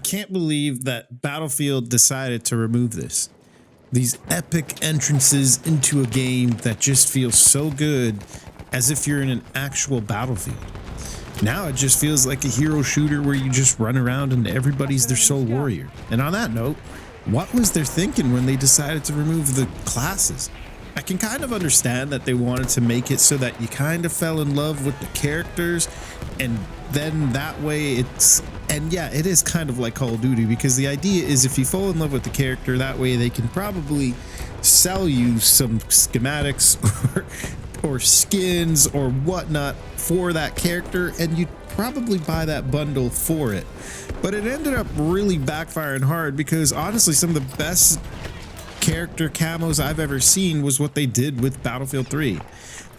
can't believe that Battlefield decided to remove this. These epic entrances into a game that just feels so good as if you're in an actual battlefield. Now it just feels like a hero shooter where you just run around and everybody's their sole warrior. And on that note, what was their thinking when they decided to remove the classes? I can kind of understand that they wanted to make it so that you kind of fell in love with the characters, and then that way it's, and yeah, it is kind of like Call of Duty, because the idea is if you fall in love with the character, that way they can probably sell you some schematics or skins or whatnot for that character, and you'd probably buy that bundle for it. But it ended up really backfiring hard, because honestly some of the best character camos I've ever seen was what they did with Battlefield 3.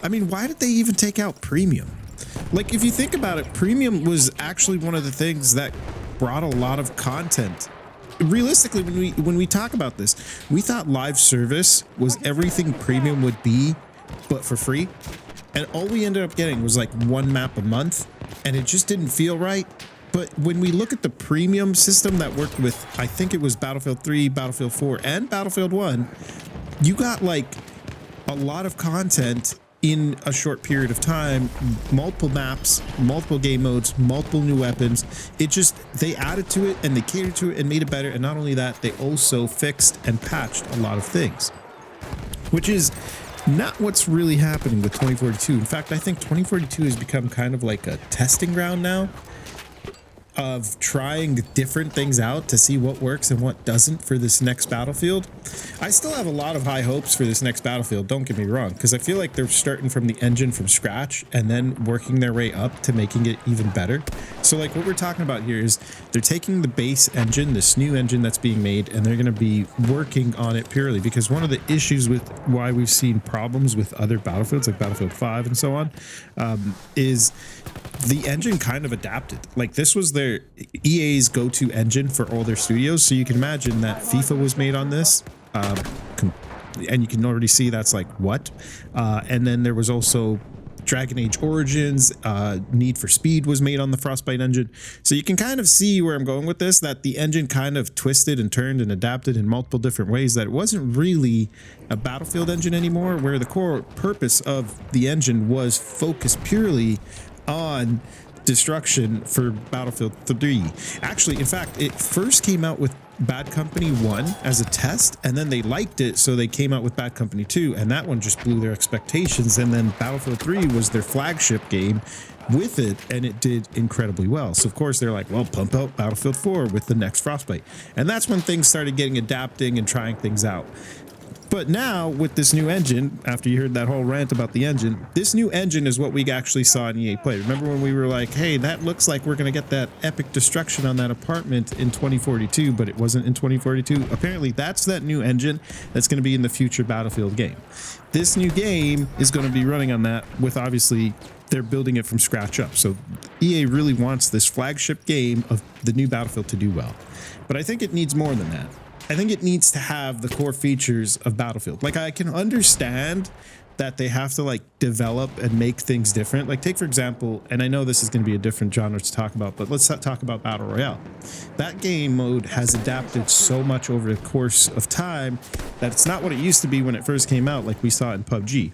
I mean, why did they even take out premium? Like, if you think about it, premium was actually one of the things that brought a lot of content. Realistically, when we talk about this, we thought live service was everything premium would be, but for free. And all we ended up getting was like one map a month, and it just didn't feel right. But when we look at the premium system that worked with, I think it was Battlefield 3, Battlefield 4, and Battlefield 1, you got like a lot of content in a short period of time, multiple maps, multiple game modes, multiple new weapons. It just, they added to it and they catered to it and made it better. And not only that, they also fixed and patched a lot of things, which is not what's really happening with 2042. In fact, I think 2042 has become kind of like a testing ground now of trying different things out to see what works and what doesn't for this next Battlefield. I still have a lot of high hopes for this next Battlefield, don't get me wrong, because I feel like they're starting from the engine from scratch and then working their way up to making it even better. So like what we're talking about here is they're taking the base engine, this new engine that's being made, and they're going to be working on it purely, because one of the issues with why we've seen problems with other Battlefields like Battlefield 5 and so on is the engine kind of adapted. Like, this was their EA's go-to engine for all their studios, so you can imagine that FIFA was made on this, and you can already see that's like what, and then there was also Dragon Age Origins, Need for Speed was made on the Frostbite engine. So you can kind of see where I'm going with this, that the engine kind of twisted and turned and adapted in multiple different ways, that it wasn't really a Battlefield engine anymore, where the core purpose of the engine was focused purely on destruction for Battlefield 3. Actually, in fact, it first came out with Bad Company 1 as a test, and then they liked it, so they came out with Bad Company 2, and that one just blew their expectations. And then Battlefield 3 was their flagship game with it, and it did incredibly well. So of course they're like, well, pump out Battlefield 4 with the next Frostbite. And that's when things started getting adapting and trying things out. But now with this new engine, after you heard that whole rant about the engine, this new engine is what we actually saw in EA Play. Remember when we were like, hey, that looks like we're going to get that epic destruction on that apartment in 2042, but it wasn't in 2042. Apparently that's that new engine that's going to be in the future Battlefield game. This new game is going to be running on that, with obviously they're building it from scratch up. So EA really wants this flagship game of the new Battlefield to do well. But I think it needs more than that. I think it needs to have the core features of Battlefield. Like, I can understand that they have to like develop and make things different. Like, take for example, and I know this is going to be a different genre to talk about, but let's talk about Battle Royale. That game mode has adapted so much over the course of time that it's not what it used to be when it first came out, like we saw in PUBG.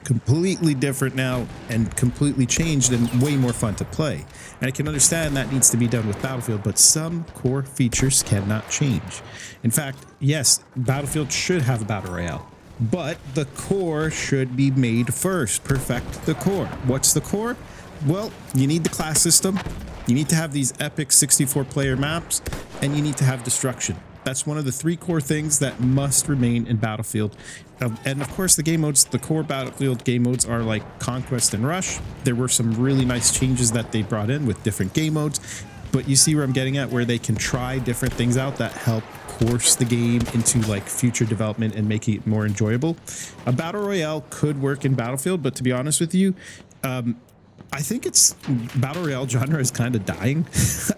Completely different now and completely changed and way more fun to play. And I can understand that needs to be done with Battlefield, but some core features cannot change. In fact, yes, Battlefield should have a Battle Royale, but the core should be made first. Perfect the core. What's the core? Well, you need the class system, you need to have these epic 64-player maps, and you need to have destruction. That's one of the three core things that must remain in Battlefield. And of course, the game modes, the core Battlefield game modes are like Conquest and Rush. There were some really nice changes that they brought in with different game modes, but you see where I'm getting at, where they can try different things out that help course the game into like future development and make it more enjoyable. A Battle Royale could work in Battlefield, but to be honest with you, I think it's battle royale genre is kind of dying.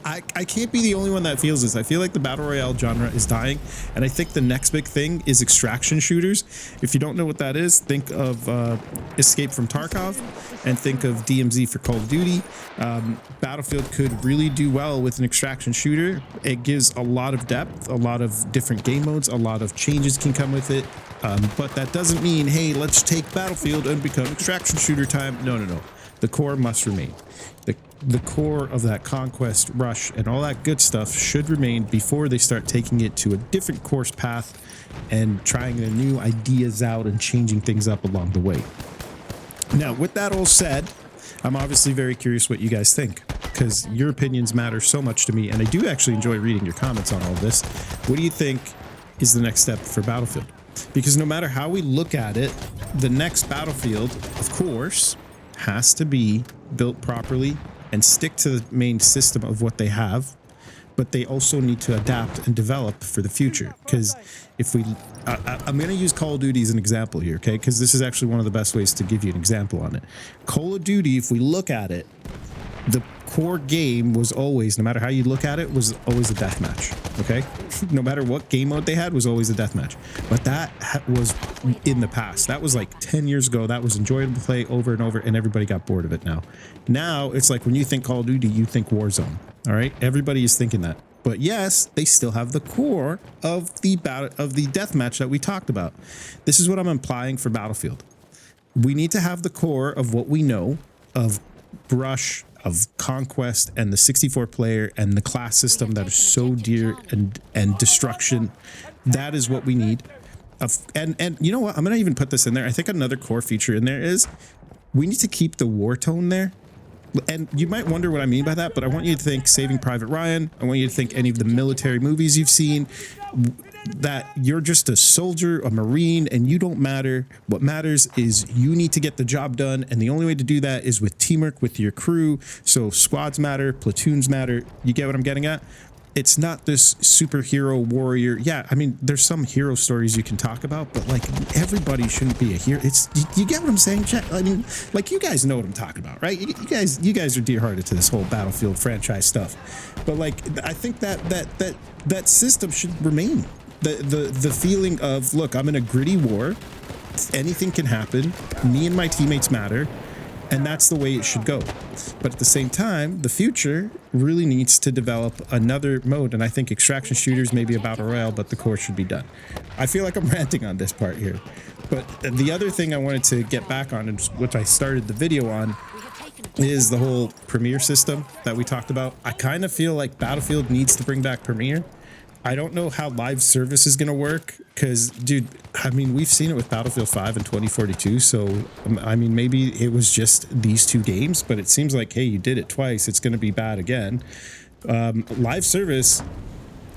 I can't be the only one that feels this. I feel like the battle royale genre is dying, and I think the next big thing is extraction shooters. If you don't know what that is, think of Escape from Tarkov and think of DMZ for Call of Duty. Battlefield could really do well with an extraction shooter. It gives a lot of depth, a lot of different game modes, a lot of changes can come with it. But that doesn't mean, hey, let's take Battlefield and become extraction shooter time. No, no, no. The core must remain. The core of that conquest rush and all that good stuff should remain before they start taking it to a different course path and trying the new ideas out and changing things up along the way. Now, with that all said, I'm obviously very curious what you guys think, because your opinions matter so much to me, and I do actually enjoy reading your comments on all this. What do you think is the next step for Battlefield? Because no matter how we look at it, the next Battlefield, of course, has to be built properly and stick to the main system of what they have, but they also need to adapt and develop for the future. Because if we, I'm going to use Call of Duty as an example here, okay? Because this is actually one of the best ways to give you an example on it. Call of Duty, if we look at it, the core game was always, no matter how you look at it, was always a deathmatch, okay? No matter what game mode they had, was always a deathmatch. But that was in the past. That was like 10 years ago. That was enjoyable to play over and over, and everybody got bored of it now. Now, it's like when you think Call of Duty, you think Warzone, all right? Everybody is thinking that. But yes, they still have the core of the deathmatch that we talked about. This is what I'm implying for Battlefield. We need to have the core of what we know of Brush, of Conquest, and the 64 player and the class system that is so dear, and destruction. That is what we need. And you know what? I'm gonna even put this in there. I think another core feature in there is we need to keep the war tone there. And you might wonder what I mean by that, but I want you to think Saving Private Ryan. I want you to think any of the military movies you've seen, that you're just a soldier, a Marine, and you don't matter. What matters is you need to get the job done. And the only way to do that is with teamwork with your crew. So squads matter, platoons matter. You get what I'm getting at? It's not this superhero warrior. Yeah, I mean, there's some hero stories you can talk about, but like everybody shouldn't be a hero. It's, you get what I'm saying, Jack? I mean, like you guys know what I'm talking about, right? You guys are dear-hearted to this whole Battlefield franchise stuff. But like, I think that system should remain. The feeling of, look, I'm in a gritty war. Anything can happen. Me and my teammates matter. And that's the way it should go. But at the same time, the future really needs to develop another mode. And I think extraction shooters may be a battle royale, but the core should be done. I feel like I'm ranting on this part here. But the other thing I wanted to get back on, and which I started the video on, is the whole Premiere system that we talked about. I kind of feel like Battlefield needs to bring back Premiere. I don't know how live service is going to work because, dude, I mean, we've seen it with Battlefield 5 and 2042. So, I mean, maybe it was just these two games, but it seems like, hey, you did it twice. It's going to be bad again. Live service.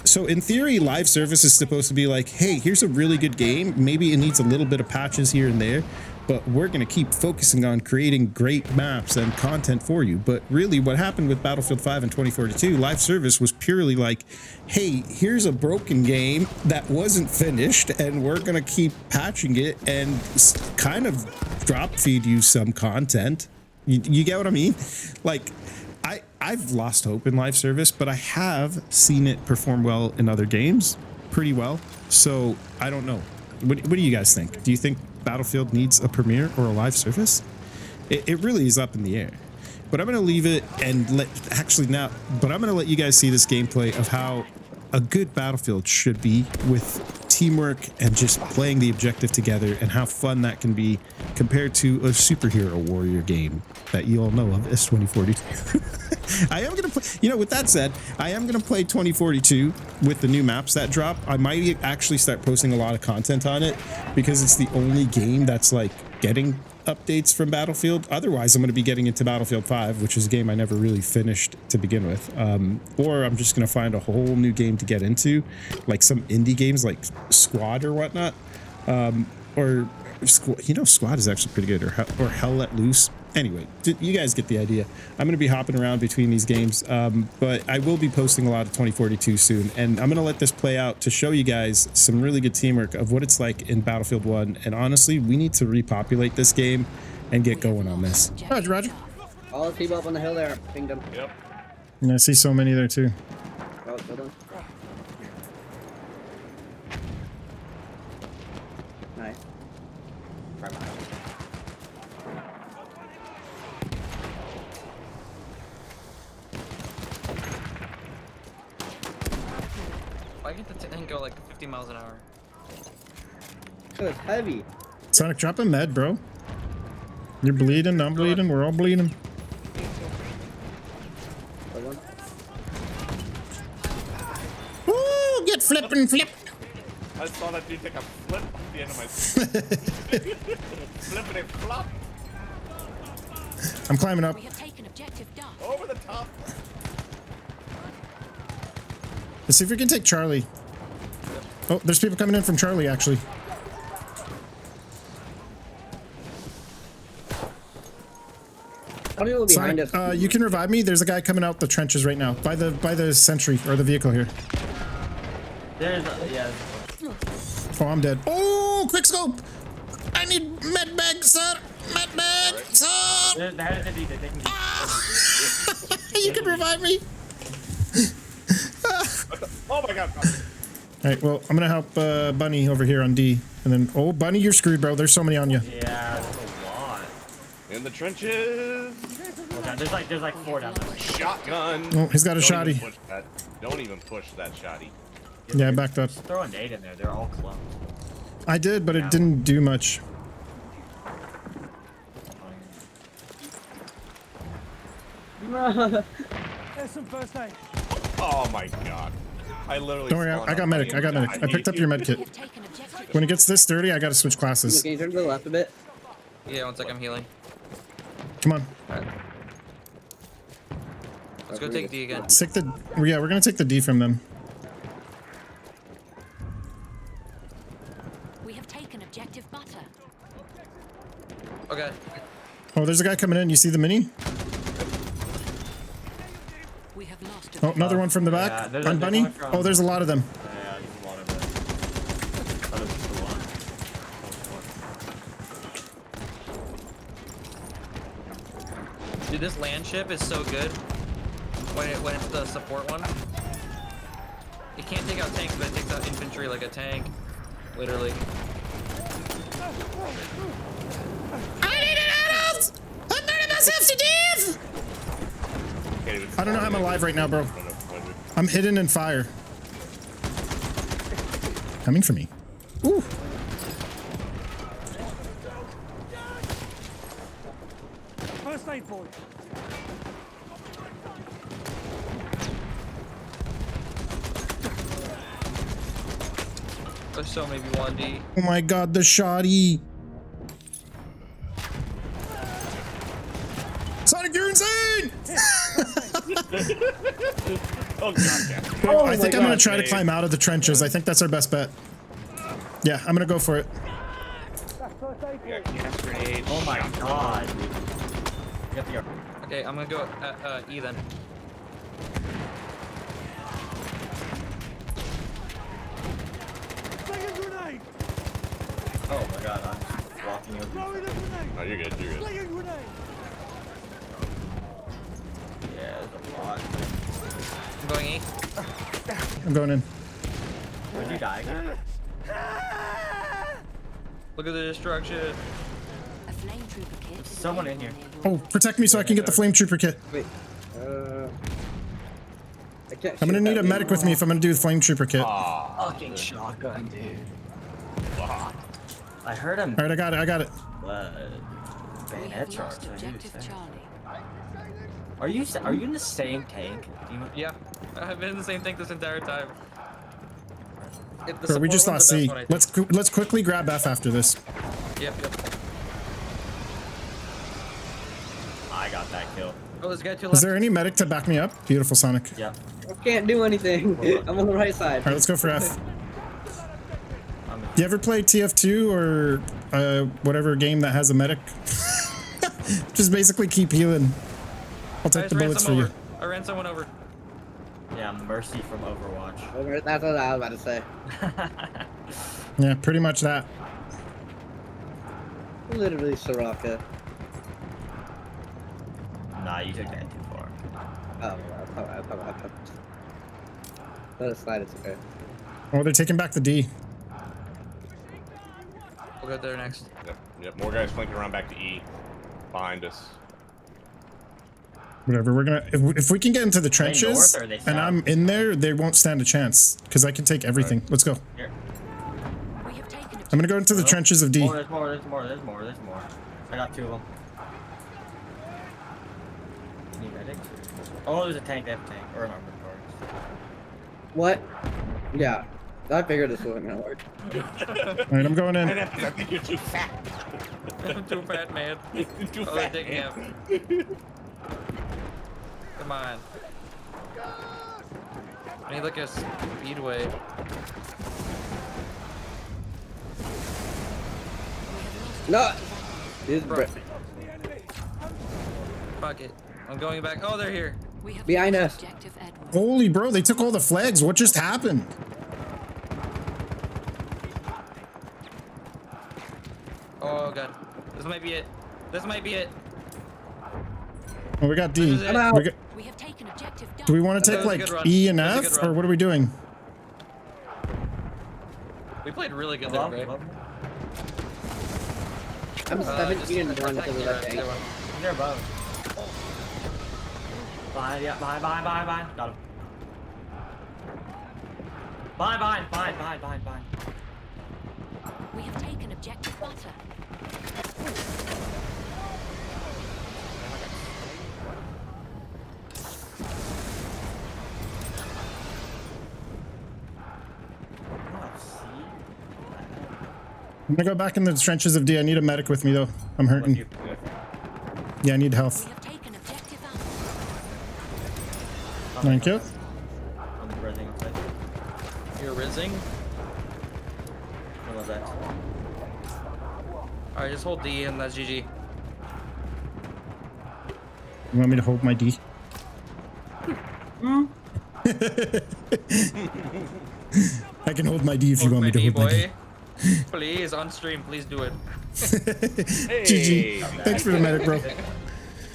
So in theory, live service is supposed to be like, hey, here's a really good game. Maybe it needs a little bit of patches here and there, but we're going to keep focusing on creating great maps and content for you. But really what happened with Battlefield 5 and 2042, live service was purely like, hey, here's a broken game that wasn't finished and we're going to keep patching it and kind of drop feed you some content. You get what I mean? Like, I've lost hope in live service, but I have seen it perform well in other games, pretty well. So I don't know. What do you guys think? Do you think Battlefield needs a premiere or a live service? It really is up in the air. But I'm going to leave it and I'm going to let you guys see this gameplay of how a good Battlefield should be with teamwork and just playing the objective together, and how fun that can be compared to a superhero warrior game that you all know of as 2042. I am going to play, you know, with that said, I am going to play 2042 with the new maps that drop. I might actually start posting a lot of content on it because it's the only game that's like getting updates from Battlefield. Otherwise, I'm going to be getting into Battlefield 5, which is a game I never really finished to begin with. Or I'm just going to find a whole new game to get into, like some indie games like Squad or whatnot. Or, you know, Squad is actually pretty good, or Hell Let Loose. Anyway, you guys get the idea. I'm going to be hopping around between these games, but I will be posting a lot of 2042 soon, and I'm going to let this play out to show you guys some really good teamwork of what it's like in Battlefield 1, and honestly, we need to repopulate this game and get going on this. Roger, roger. All those people up on the hill there. Pinged them. Yep. And I see so many there too. Oh, hold on. Nice. Right behind you. Why can't the tank go like 50 miles an hour? Cause it's heavy. Sonic, drop a med, bro. You're bleeding, I'm bleeding, we're all bleeding. Hold on. Woo! Get flippin' flipped! I saw that dude take a flip off the end of my flip and it flopped I'm climbing up. We have taken objective Duff. over the top. Let's see if we can take Charlie. Oh, there's people coming in from Charlie, actually. How many people behind Sonic, us? you can revive me. There's a guy coming out the trenches right now, by the sentry or the vehicle here. There's a, yeah. Oh, I'm dead. Oh, quick scope! I need med bag, sir. Med bag, sir. There's a dude that they can get. You can revive me. Oh my god. All right, well, I'm gonna help Bunny over here on D, and then oh, Bunny, you're screwed, bro. There's so many on you. Yeah, there's a lot. In the trenches. Okay, there's like 4 down there. Shotgun. Oh, he's got a Don't even shotty. push that. Don't even push that shotty. Yeah, I backed up. Just throw a nade in there. They're all cloned. I did, but it didn't do much. There's some first aid. Oh my god. I literally. Don't worry, spawned I got on medic. my I got medic. I picked up your med We kit. have taken objective When it gets this dirty, I gotta switch classes. Can you turn to the left a bit? Yeah, one sec, I'm healing. Come on. Alright. Let's go take D again. Let's take the. Yeah, we're gonna take the D from them. We have taken objective Butter. Okay. Oh, there's a guy coming in. You see the mini? We have lost Oh, another one from the Yeah, back. there's On a Bunny. one from- Oh, there's a lot of them. Yeah, there's a lot of it. That was just the one. Dude, this land ship is so good when it's the support one. It can't take out tanks, but it takes out infantry like a tank. Literally. I need an adult! I'm burning myself to death! I don't know how I'm alive right now, bro. I'm hidden in fire. Coming for me. Ooh. First aid for you. There's so many people on D. Oh my god, the shoddy. Sonic, you're insane! Oh god, yeah. Bro, I think I'm gonna God, try to Dave. climb out of the trenches. I think that's our best bet. Yeah, I'm gonna go for it. Yeah, gas grenade. Oh my shotgun. god, dude. You have to go. Okay, I'm gonna go E then. Sling a grenade. Oh my god, I'm walking over. Throwing a grenade. Oh, you're good. You're good. Sling a grenade. Yeah, there's a lot. I'm going E. I'm going in. Where'd you die again? Look at the destruction. A flame trooper kit. is someone in available here. near your Oh, protect me so I can get the flame trooper kit. Wait. I can't. I'm gonna shoot need that a thing. medic with me if I'm gonna do the flame trooper kit. All Fucking shotgun, dude. I heard him. right, I got it. I got it. We Bayonet have charge. lost I knew objective that. Charlie. Are you in the same tank? Do you, Yeah, I've been in the same thing this entire time. If the Bro, we support just one's lost the best C. one, I think. Let's quickly grab F after this. Yep. I got that kill. Oh, this guy to Is left. there any medic to back me up? Beautiful, Sonic. Yep. I can't do anything. I'm on the right side. All right, let's go for F. I'm Do you ever play TF2 or whatever game that has a medic? Just basically keep healing. I'll I take just the ran bullets for someone you. over. I ran someone over. yeah, Mercy from Overwatch. That's what I was about to say. Yeah, pretty much that. Literally Soraka. Nice. Nah, you took that too far. Oh, let it slide. It's okay. Oh, they're taking back the D. We'll go there next. Yep, more guys flanking around back to E. Behind us. Whatever, we're gonna if we can get into the trenches north or are they and I'm south? in there, they won't stand a chance because I can take everything. Let's go. Here. We have taken I'm gonna go into the trenches of D. Oh, there's more. I got 2 of them. Need medics? Oh, there's a tank. They have a tank or an armored car. What? Yeah. I figured this wasn't gonna work. All right, I'm going in. I think you're too fat. I'm too fat, man. You're too Oh, they're fat. taking Man. him. Come on. I need like a speedway. No. This Bro. Brit. Fuck it. I'm going back. Oh, they're here. We have Behind lost us. Objective Edward. Holy bro, they took all the flags. What just happened? Oh god. This might be it. This might be it. Oh, we got D. This is it. I'm out. We got, We have taken objective do we Duff. want to That take was a like good run. E and That was a F good run. or what are we doing? We played really good there, Above, right? above. I'm 17 and 1 because of that protect thing. your- They're above. Behind, yeah, behind. Got him. Behind. We have taken objective butter. I'm gonna go back in the trenches of D. I need a medic with me though. I'm hurting. Yeah, I need We health. have taken objective Alpha. Thank you. I'm rezzing inside. You're rizzing? What was that? Alright, just hold D and that's GG. You want me to hold my D? I can hold my D if you want me to hold my D. Please, on stream, please do it. GG. Thanks for the medic, bro.